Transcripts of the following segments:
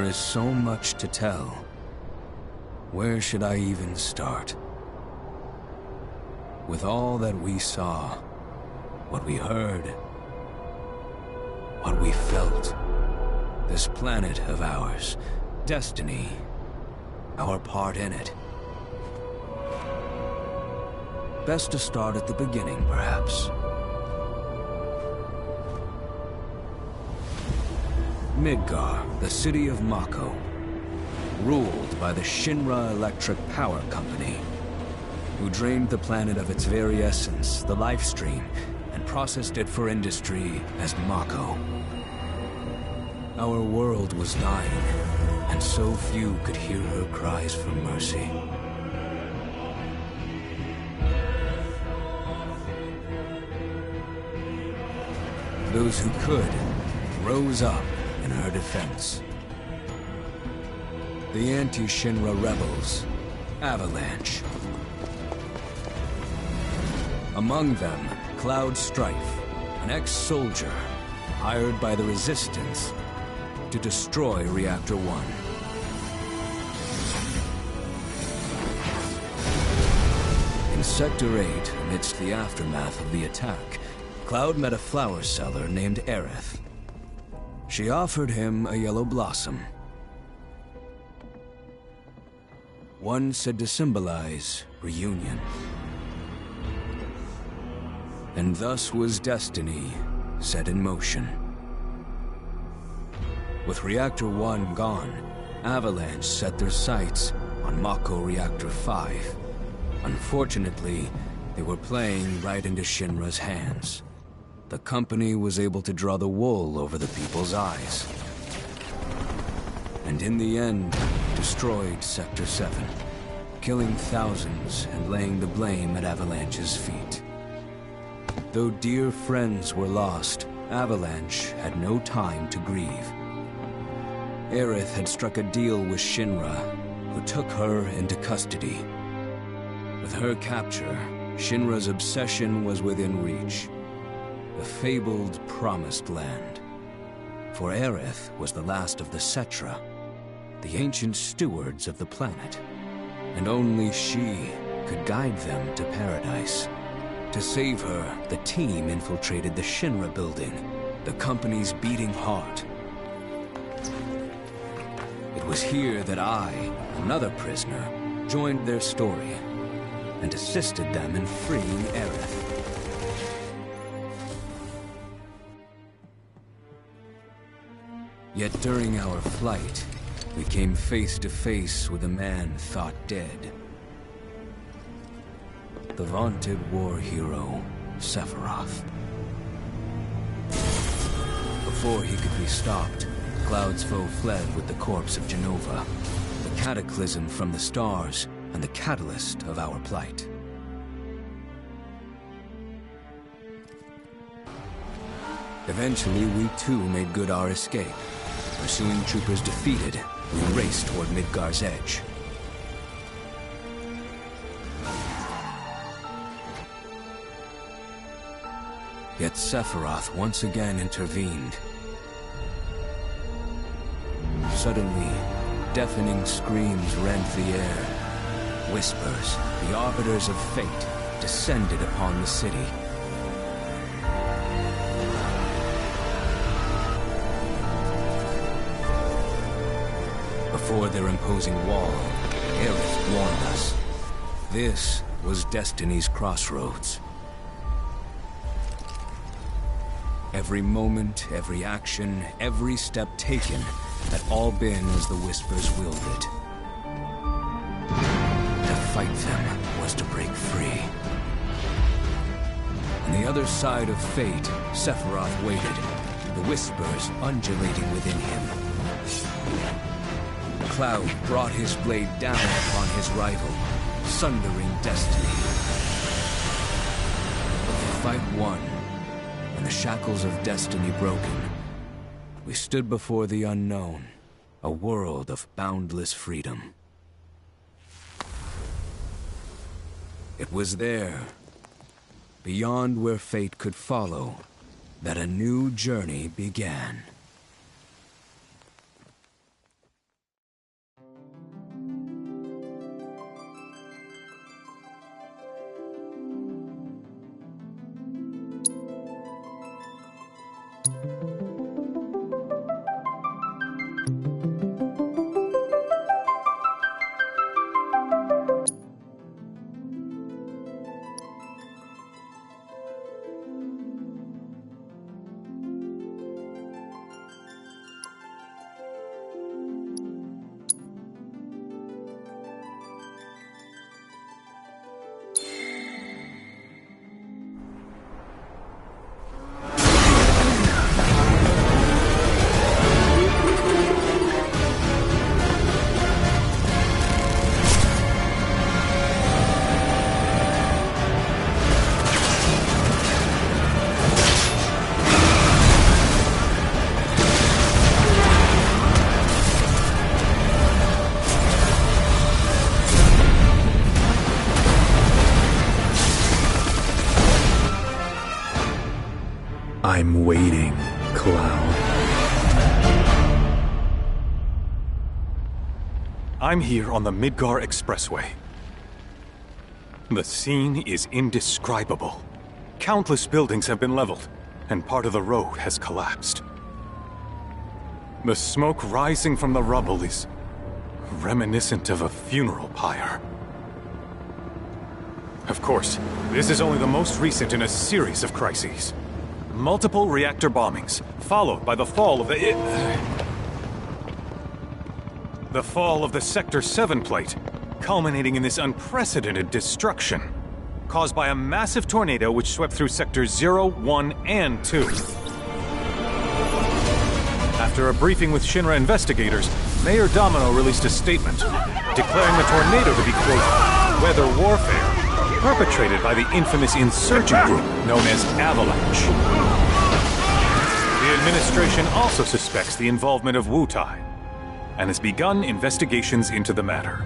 is so much to tell. Where should I even start? With all that we saw, what we heard, what we felt, this planet of ours, destiny, our part in it. Best to start at the beginning, perhaps. Midgar, the city of Mako, ruled by the Shinra Electric Power Company, who drained the planet of its very essence, the life stream, and processed it for industry as Mako. Our world was dying, and so few could hear her cries for mercy. Those who could rose up in her defense. The anti-Shinra rebels, Avalanche. Among them, Cloud Strife, an ex-soldier hired by the Resistance to destroy Reactor 1. In Sector 8, amidst the aftermath of the attack, Cloud met a flower seller named Aerith. She offered him a yellow blossom. One said to symbolize reunion. And thus was destiny set in motion. With Reactor 1 gone, Avalanche set their sights on Mako Reactor 5. Unfortunately, they were playing right into Shinra's hands. The company was able to draw the wool over the people's eyes. And in the end, destroyed Sector 7, killing thousands and laying the blame at Avalanche's feet. Though dear friends were lost, Avalanche had no time to grieve. Aerith had struck a deal with Shinra, who took her into custody. With her capture, Shinra's obsession was within reach. The fabled Promised Land. For Aerith was the last of the Cetra, the ancient stewards of the planet, and only she could guide them to paradise. To save her, the team infiltrated the Shinra building, the company's beating heart. It was here that I, another prisoner, joined their story and assisted them in freeing Aerith. Yet during our flight, we came face to face with a man thought dead. The vaunted war hero, Sephiroth. Before he could be stopped, Cloud's foe fled with the corpse of Genova, the cataclysm from the stars and the catalyst of our plight. Eventually, we too made good our escape. Pursuing troopers defeated, we raced toward Midgar's edge. Yet Sephiroth once again intervened. Suddenly, deafening screams rent the air. Whispers, the arbiters of fate, descended upon the city. Before their imposing wall, Aerith warned us. This was Destiny's crossroads. Every moment, every action, every step taken had all been as the Whispers willed it. To fight them was to break free. On the other side of fate, Sephiroth waited, the Whispers undulating within him. Cloud brought his blade down upon his rival, sundering destiny. But the fight won, and the shackles of destiny broken. We stood before the unknown, a world of boundless freedom. It was there, beyond where fate could follow, that a new journey began. cloud. I'm here on the Midgar Expressway. The scene is indescribable. Countless buildings have been leveled, and part of the road has collapsed. The smoke rising from the rubble is reminiscent of a funeral pyre. Of course, this is only the most recent in a series of crises. Multiple reactor bombings, followed by the fall of the Sector 7 plate, culminating in this unprecedented destruction, caused by a massive tornado which swept through Sectors 0, 1, and 2. After a briefing with Shinra investigators, Mayor Domino released a statement, declaring the tornado to be, quote, weather warfare, perpetrated by the infamous insurgent group known as Avalanche. The administration also suspects the involvement of Wutai, and has begun investigations into the matter.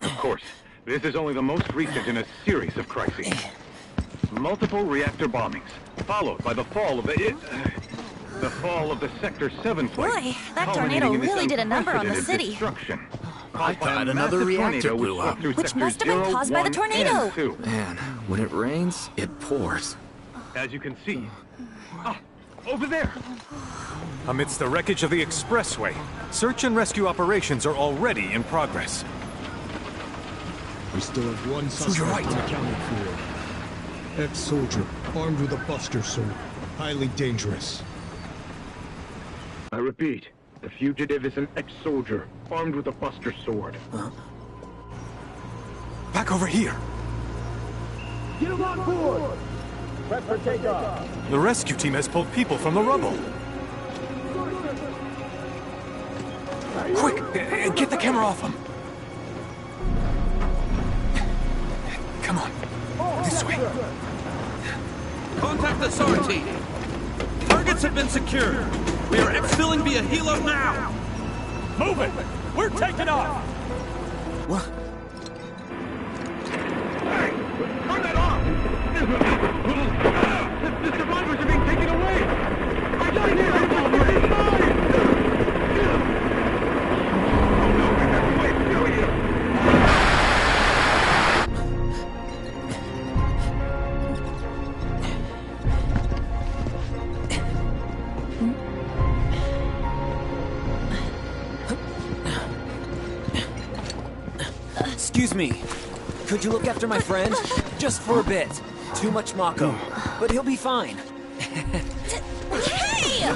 Of course, this is only the most recent in a series of crises. Multiple reactor bombings, followed by the fall of the Sector 7 plate. Boy, that tornado really did a number on the city. I thought another reactor blew up. Which must have been caused by the tornado. Man, when it rains, it pours. As you can see. Over there! Amidst the wreckage of the expressway, search and rescue operations are already in progress. We still have one suspect unaccounted for. Ex-soldier, armed with a buster sword. Highly dangerous. I repeat, the fugitive is an ex-soldier, armed with a buster sword. Back over here! Get him on board! Prep for takeoff! The rescue team has pulled people from the rubble. Quick! Get the camera off them! Come on. This way. Contact the SAR team. Targets have been secured. We are exfilling via helo now. Move it! We're taking off! What? Hey! Turn that off! The survivors are being taken away! I got it here! It's mine! Oh no, we have to wait! Kill you! Excuse me. Could you look after my friend? Just for a bit. Too much Mako. But he'll be fine. Hey!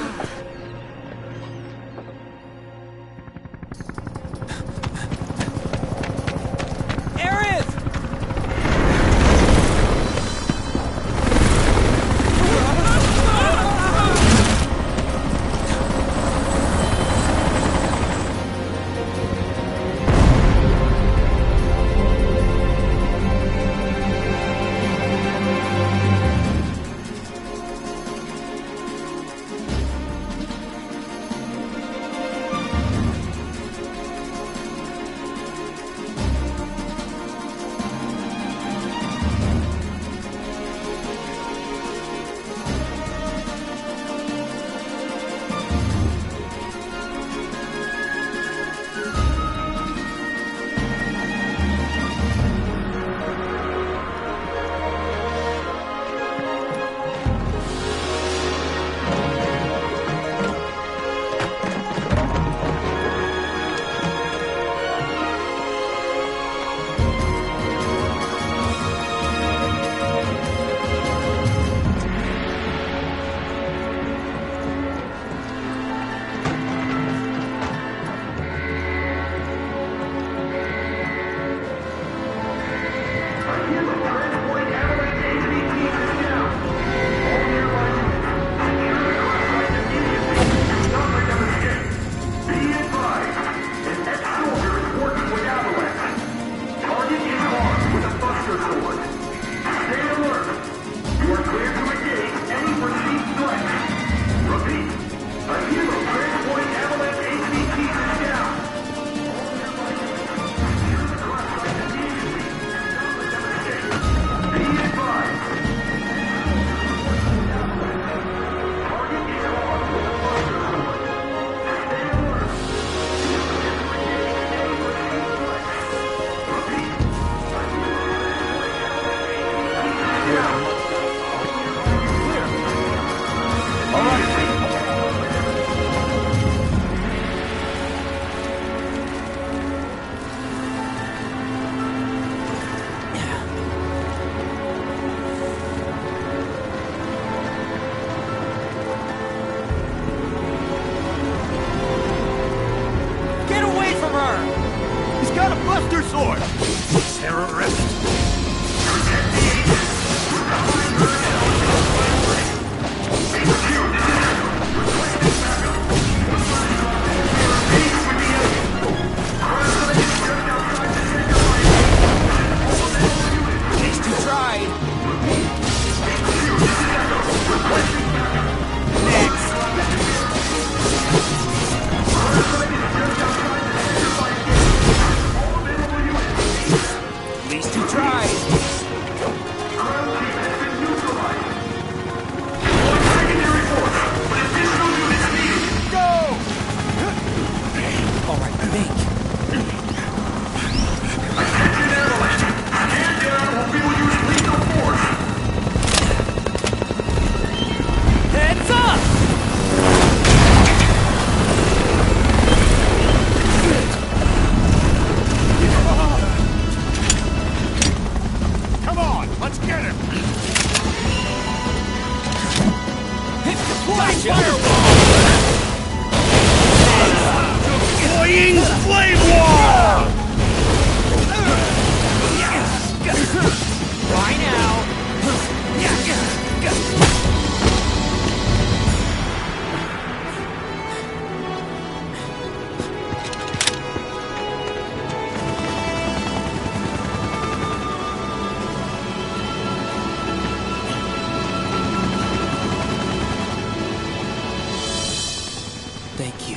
Thank you.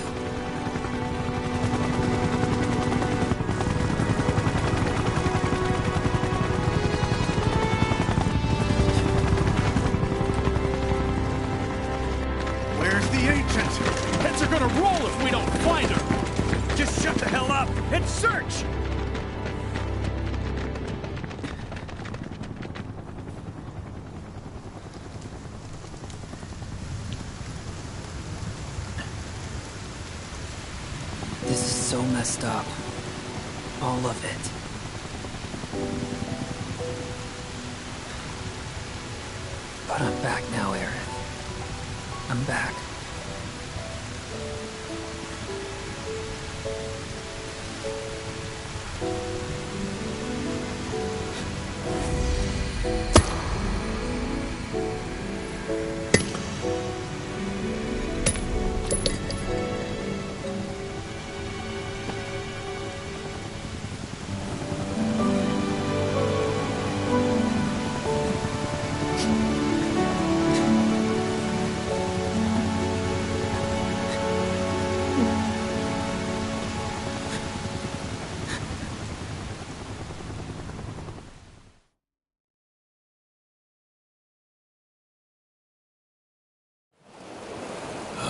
Where's the agent? Heads are gonna roll if we don't find her! Just shut the hell up and search! This is so messed up. All of it. But I'm back now, Aerith. I'm back.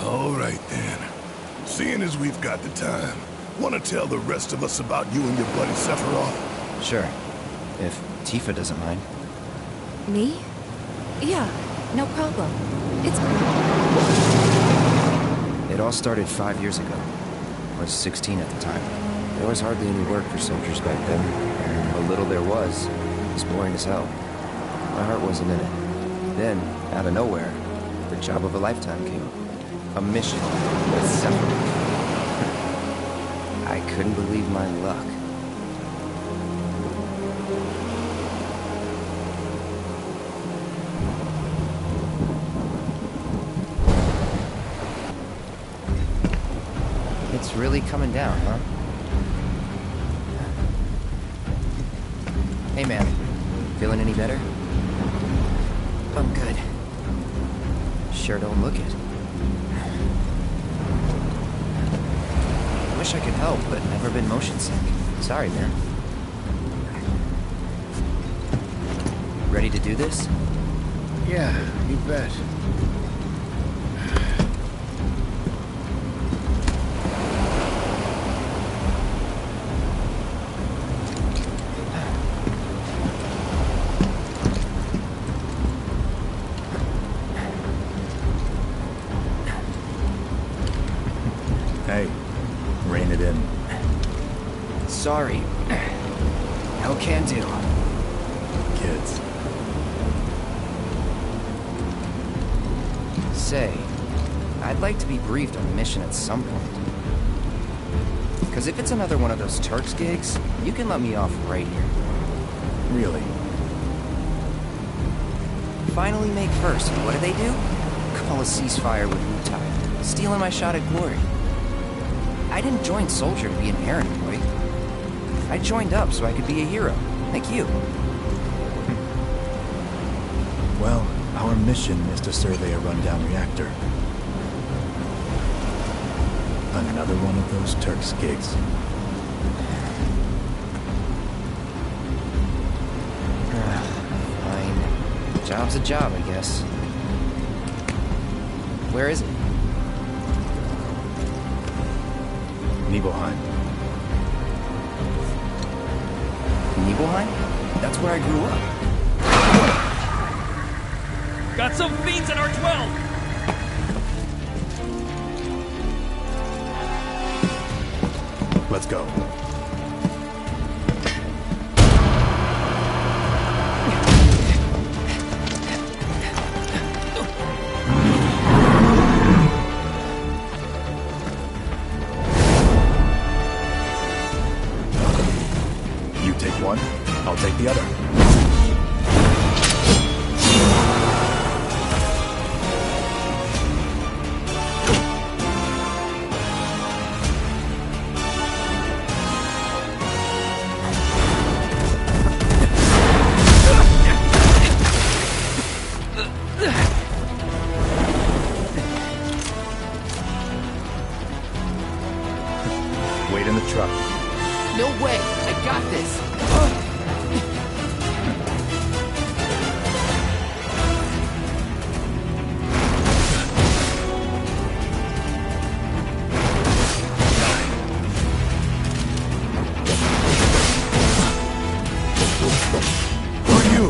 All right then. Seeing as we've got the time, want to tell the rest of us about you and your buddy Sephiroth? Sure. If Tifa doesn't mind. Me? Yeah, no problem. It's... It all started 5 years ago. I was 16 at the time. There was hardly any work for soldiers back then, and what little there was boring as hell. My heart wasn't in it. Then, out of nowhere, the job of a lifetime came. A mission with Sephiroth. I couldn't believe my luck. It's really coming down, huh? Hey, man. Feeling any better? I'm good. Sure don't look it. Wish I could help, but never been motion sick. Sorry, man. Ready to do this? Yeah, you bet. Hey, rein it in. Sorry. No can do. Kids. Say, I'd like to be briefed on the mission at some point. Because if it's another one of those Turks gigs, you can let me off right here. Really? Finally make first. What do they do? Call a ceasefire with Wu-Tai. Stealing my shot at glory. I didn't join Soldier to be an errand boy. I joined up so I could be a hero, like you. Well, our mission is to survey a rundown reactor. Another one of those Turks gigs. Job's a job, I guess. Where is it? Nibelheim. Nibelheim? That's where I grew up. Got some fiends in our 12! Let's go. You take one, I'll take the other. Wait in the truck. No way! I got this! For you!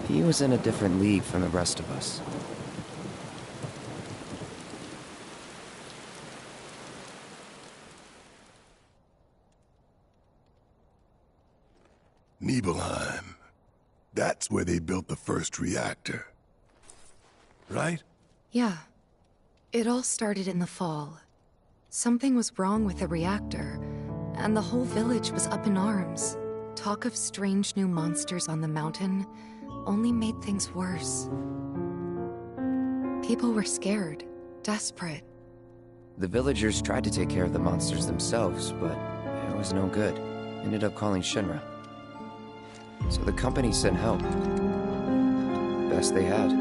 He was in a different league from the rest of us. Nibelheim. That's where they built the first reactor. Right? Yeah. It all started in the fall. Something was wrong with the reactor, and the whole village was up in arms. Talk of strange new monsters on the mountain only made things worse. People were scared, desperate. The villagers tried to take care of the monsters themselves, but it was no good. Ended up calling Shinra. So the company sent help. Best they had.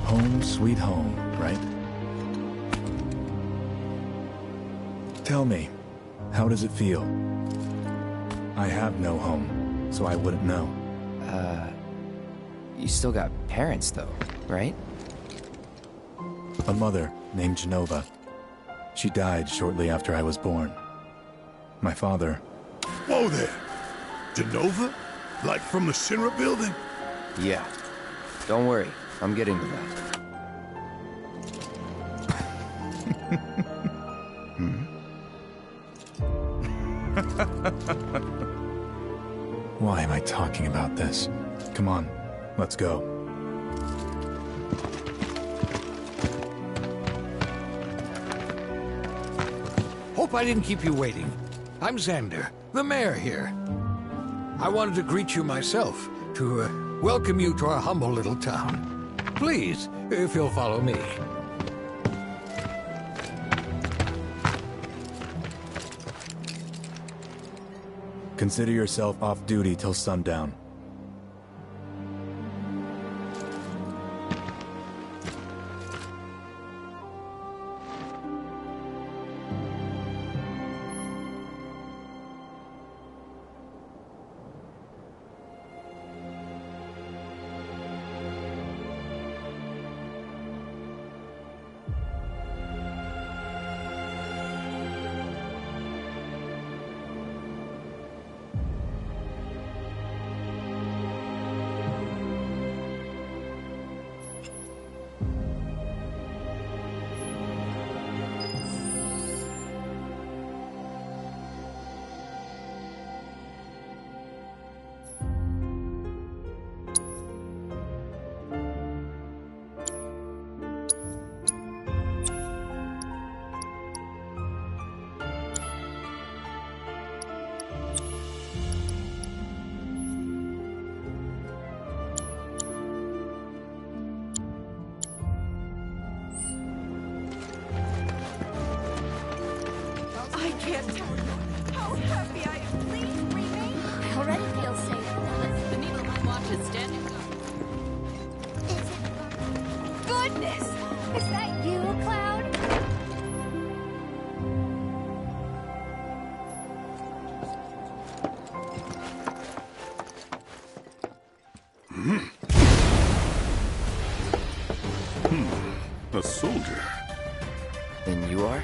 Home sweet home, right? Tell me, how does it feel? I have no home, so I wouldn't know. You still got parents though, right? A mother named Genova. She died shortly after I was born. My father... Whoa there! Genova? Like from the Shinra building? Yeah. Don't worry, I'm getting to that. Why am I talking about this? Come on, let's go. Hope I didn't keep you waiting. I'm Xander, the mayor here. I wanted to greet you myself, to welcome you to our humble little town. Please, if you'll follow me. Consider yourself off duty till sundown. goodness! Is that you, Cloud? A soldier. Then you are?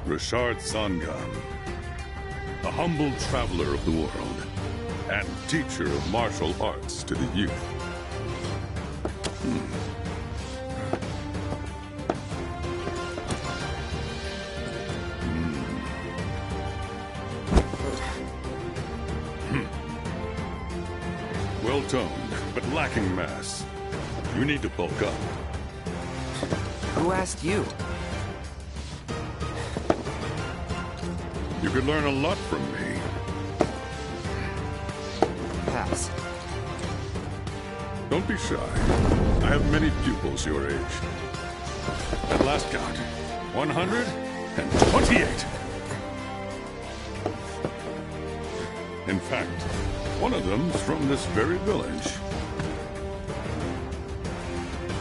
Richard Sangan. A humble traveler of the world, and teacher of martial arts to the youth. Well-toned, but lacking mass. You need to bulk up. Who asked you? You could learn a lot from me. Pass. Don't be shy. I have many pupils your age. At last count, 128. In fact, one of them's from this very village.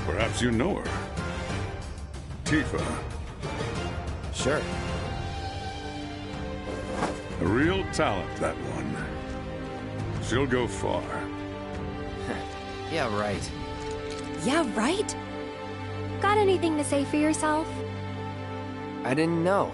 Perhaps you know her. Tifa. Sure. A real talent, that one. She'll go far. Yeah, right. Yeah, right? Got anything to say for yourself? I didn't know.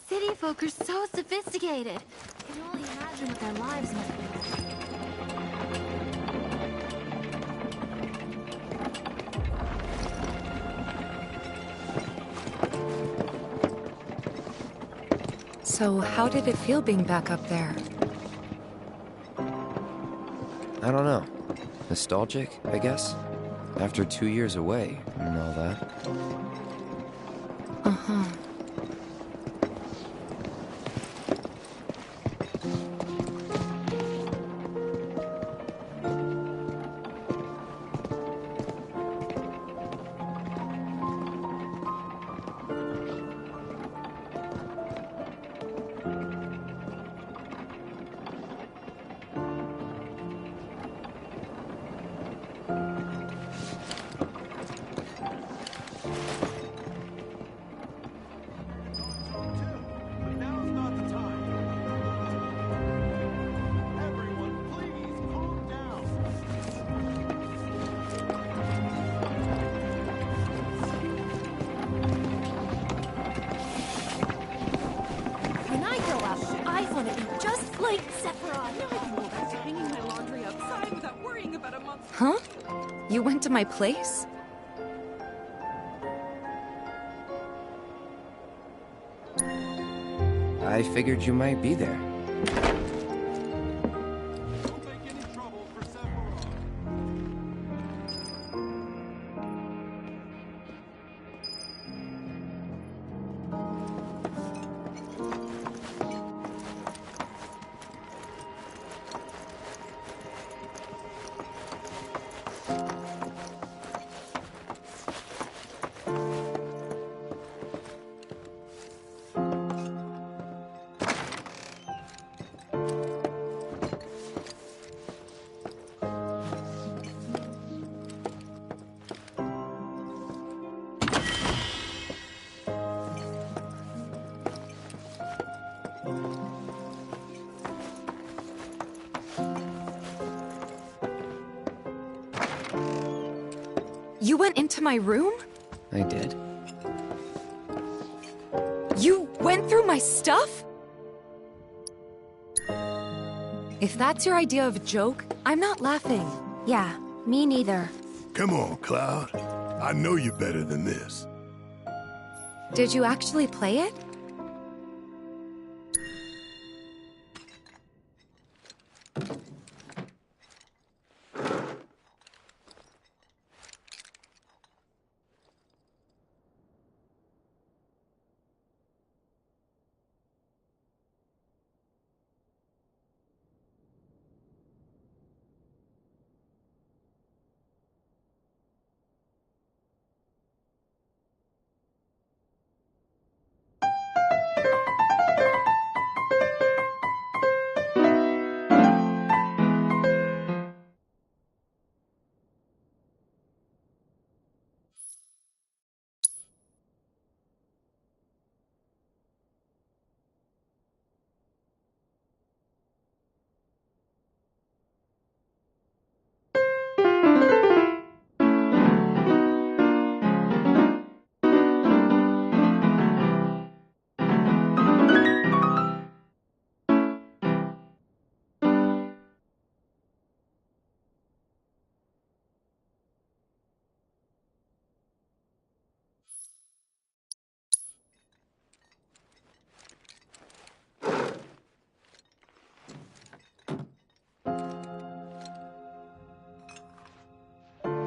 City folk are so sophisticated. I can only imagine what their lives must be like. So, how did it feel being back up there? I don't know. Nostalgic, I guess? After 2 years away and all that. Uh-huh. Huh? You went to my place? I figured you might be there. You went into my room? I did. You went through my stuff? If that's your idea of a joke, I'm not laughing. Yeah, me neither. Come on, Cloud. I know you're better than this. Did you actually play it?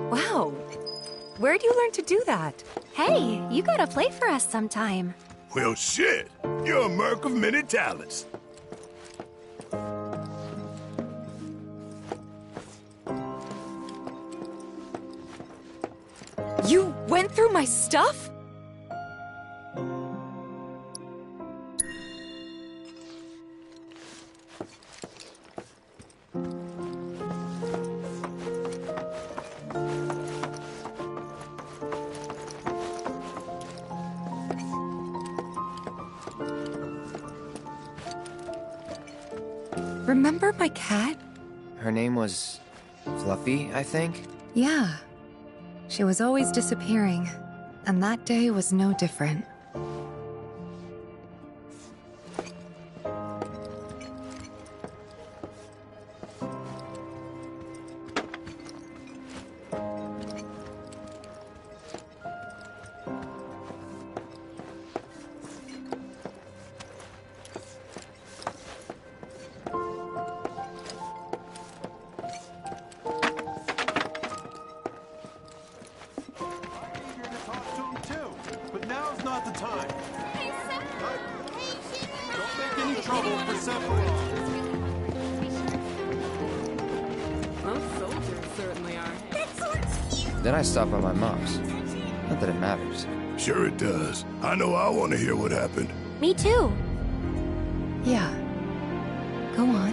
Wow. Where'd you learn to do that? Hey, you gotta play for us sometime. Well, shit. You're a merc of many talents. You went through my stuff? Remember my cat? Her name was Fluffy, I think? Yeah. She was always disappearing, and that day was no different. Then I stop by my mom's. Not that it matters. Sure it does. I know I want to hear what happened. Me too. Yeah. Go on.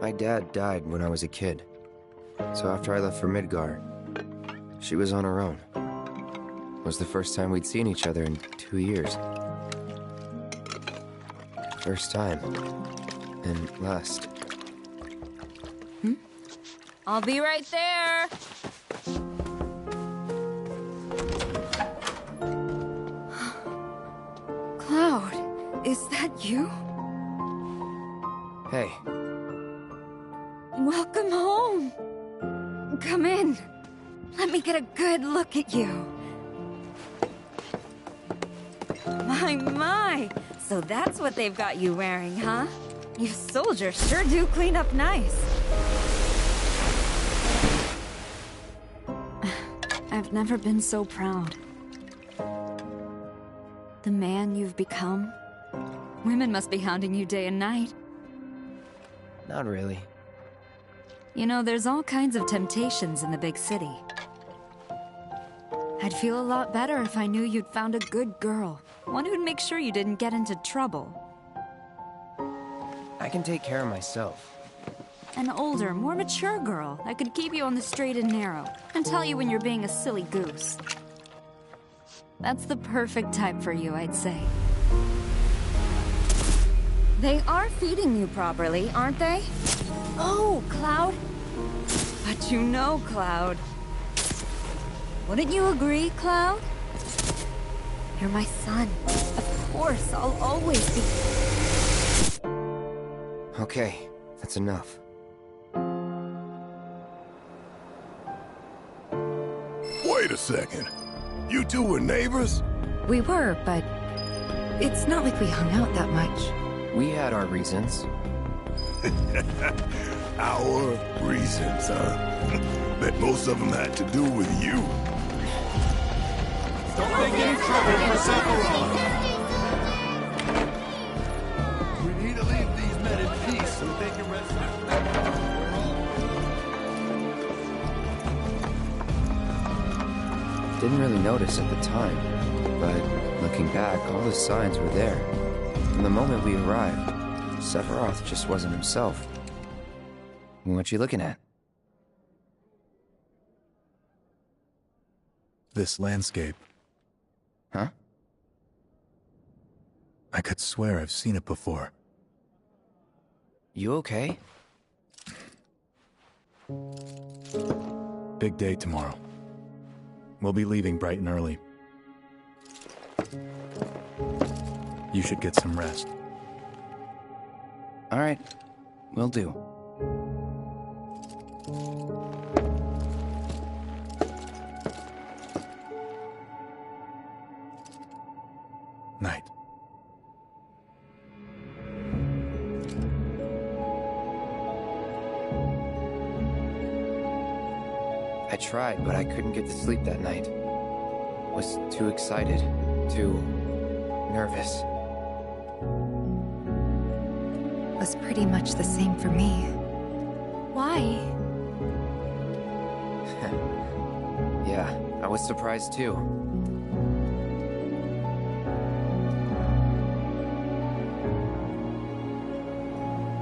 My dad died when I was a kid. So after I left for Midgar, she was on her own. It was the first time we'd seen each other in 2 years. First time. And last. I'll be right there. Cloud, is that you? Hey. Welcome home. Come in. Let me get a good look at you. My. So that's what they've got you wearing, huh? You soldiers sure do clean up nice. I've never been so proud. The man you've become, Women must be hounding you day and night. Not really. You know, there's all kinds of temptations in the big city. I'd feel a lot better if I knew you'd found a good girl. One who'd make sure you didn't get into trouble. I can take care of myself. An older, more mature girl that could keep you on the straight and narrow and tell you when you're being a silly goose. That's the perfect type for you, I'd say. They are feeding you properly, aren't they? Oh, Cloud. But you know, Cloud. Wouldn't you agree, Cloud? You're my son. Of course, I'll always be... Okay, that's enough. Wait a second. You two were neighbors? We were, but it's not like we hung out that much. We had our reasons. Our reasons, huh? Bet most of them had to do with you. Don't make any trouble for Sephiroth! We need to leave these men in peace so they can rest. Didn't really notice at the time, but looking back, all the signs were there. From the moment we arrived, Sephiroth just wasn't himself. What you looking at? This landscape. Huh? I could swear I've seen it before. You okay? Big day tomorrow. We'll be leaving bright and early. You should get some rest. All right, will do. Night. I tried, but I couldn't get to sleep that night. Was too excited, too nervous. Was pretty much the same for me. Why? Yeah, I was surprised too.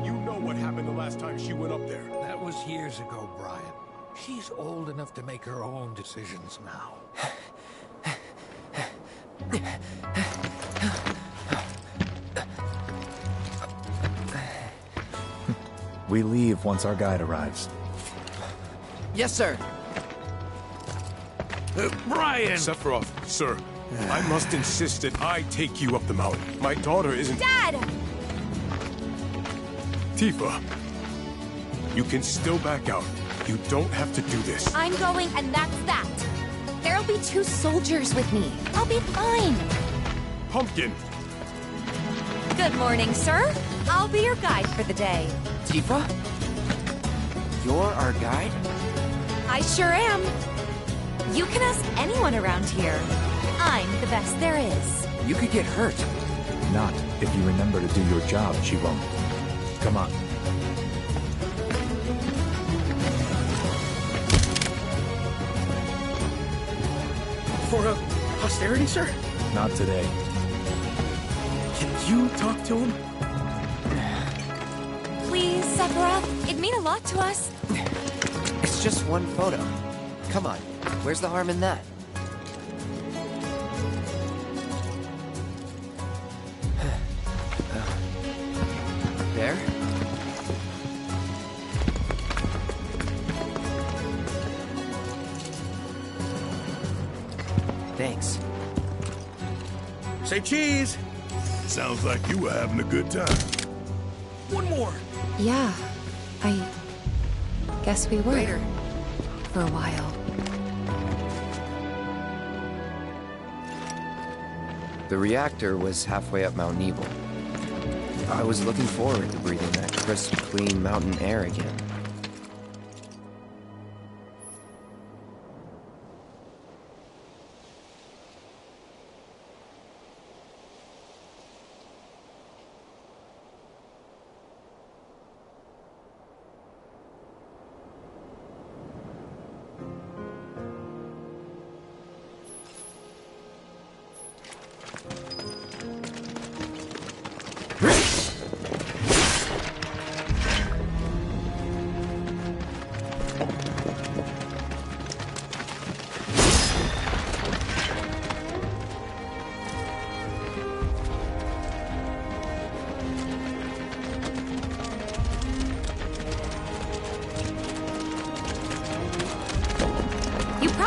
You know what happened the last time she went up there. That was years ago, Brian. She's old enough to make her own decisions now. We leave once our guide arrives. Yes, sir. Brian! Sephiroth, sir, I must insist that I take you up the mountain. My daughter isn't... Dad! Tifa, you can still back out. You don't have to do this. I'm going, and that's that. There'll be 2 soldiers with me. I'll be fine. Pumpkin! Good morning, sir. I'll be your guide for the day. Tifa? You're our guide? I sure am. You can ask anyone around here. I'm the best there is. You could get hurt. Not if you remember to do your job, she won't. Come on. For posterity, sir? Not today. Can you talk to him? Please, Sephiroth. It'd mean a lot to us. It's just one photo. Come on, where's the harm in that? There? Thanks. Say cheese! Sounds like you were having a good time. One more! Yeah, I guess we were. Later. For a while. The reactor was halfway up Mount Nebel. I was looking forward to breathing that crisp, clean mountain air again.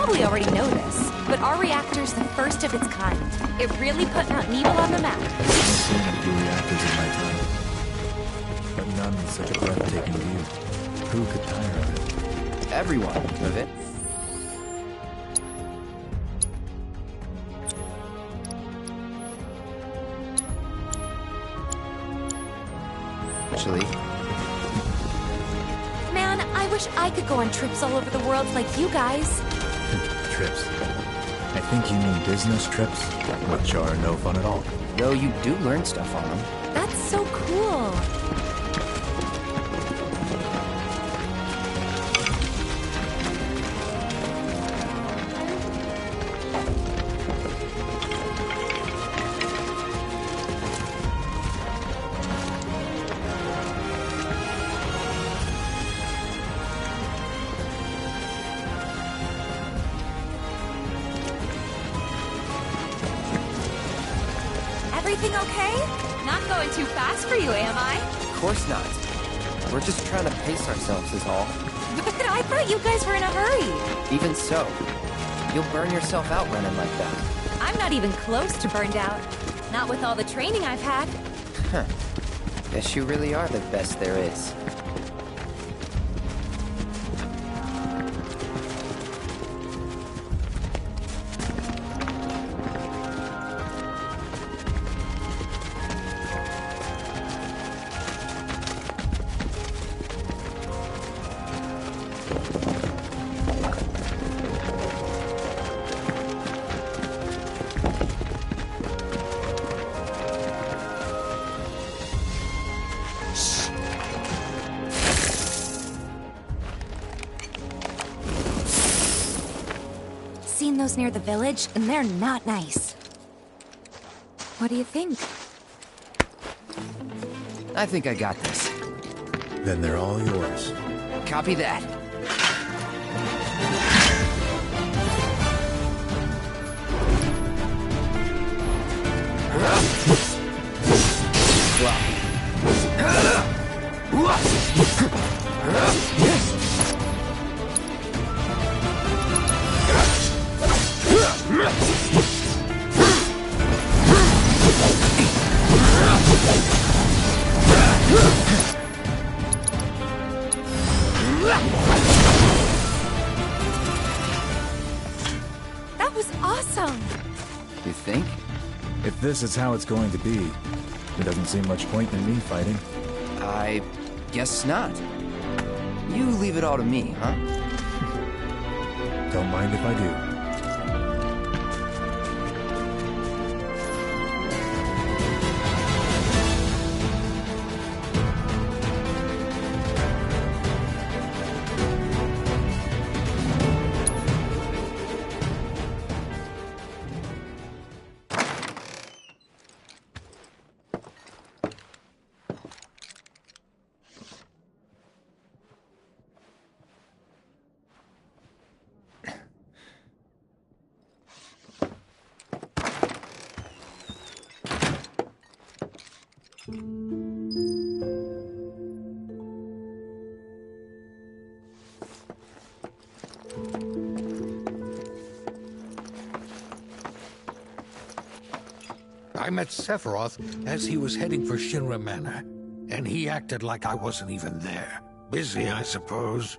probably already know this, but our reactor's the first of its kind. It really put Mount Nebel on the map. I've seen a few reactors in my time, but none with such a breathtaking view. Who could tire of it? Everyone of it. Actually, Man, I wish I could go on trips all over the world like you guys. Trips. I think you mean business trips, which are no fun at all. though you do learn stuff on them. That's so cool. Everything okay? Not going too fast for you, am I? Of course not. We're just trying to pace ourselves is all. But I thought you guys were in a hurry. Even so, you'll burn yourself out running like that. I'm not even close to burned out. Not with all the training I've had. Huh. Guess you really are the best there is. Seen those near the village, and they're not nice. What do you think? I think I got this. Then they're all yours. Copy that. That was awesome! You think? If this is how it's going to be, there doesn't seem much point in me fighting. I guess not. You leave it all to me, huh? Don't mind if I do. I met Sephiroth as he was heading for Shinra Manor, and he acted like I wasn't even there. Busy, I suppose.